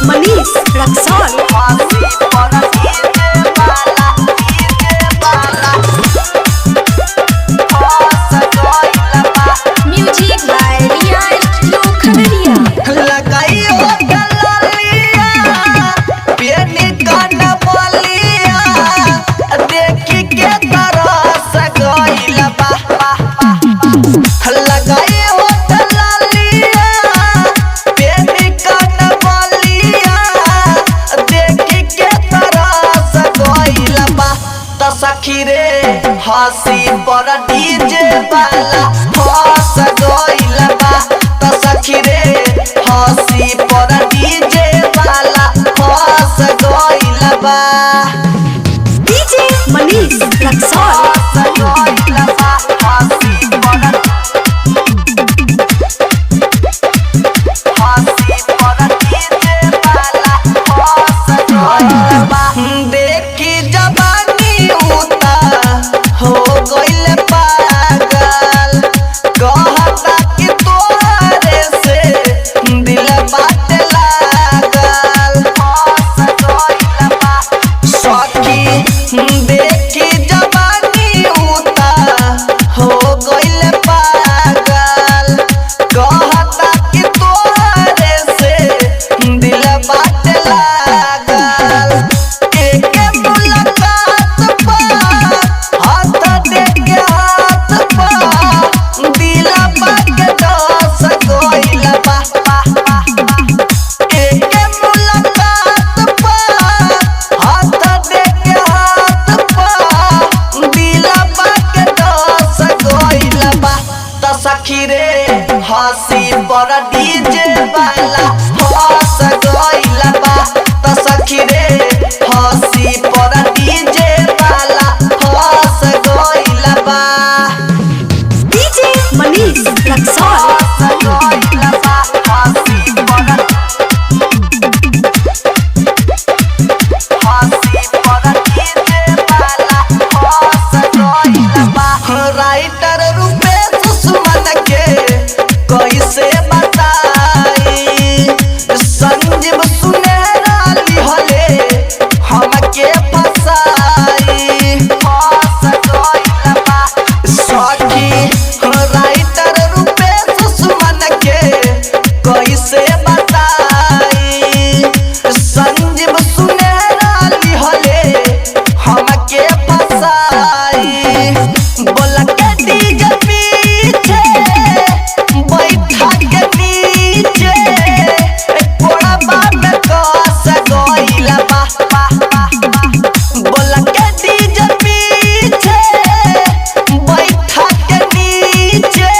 Manish Raxaul. Music by रियाज लोखंडिया। सखी रे हंसी पर डीजे वाला फंस गइल बा। त सखी रे हंसी पर डीजे वाला फंस गइल बा। डीजे मनीष रक्सौल। देखी जवानी उता हो गइल पागल, कहता कि तोहरे से दिल बात लागल। सखी देखी जवानी उता हो गइल पागल, कहता कि तोहरे से दिल बात लागल। एके मुलाकात पा हाथ देके हाथ पा दिलवा के दस गइल बा। एके मुलाकात पा हाथ देके हाथ पा दिलवा के दस गइल बा। त सखी रे हंसी पर डीजे वाला फंस गइल बा। त सखी रे हंसी पर डीजे वाला फंस गइल बा। डीजे मनीष रक्सौल। राइटर रूपेश सुमन के कैसे बताई, संजीव सुनहरा लिहले हमके फसाई। सखी राइटर रूपेश सुमन के कैसे बताई, संजीव सुनहरा लिहले हमके फसाई। बोला के डीजे पीछे बैठा के नीचे कोड़बा में कस गइल बा। बोला के डीजे पीछे बैठा के नीचे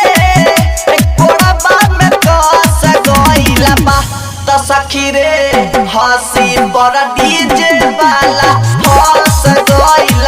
कोड़बा में कस गइल बा। त सखी रे हंसी पर डीजे वाला फंस गइल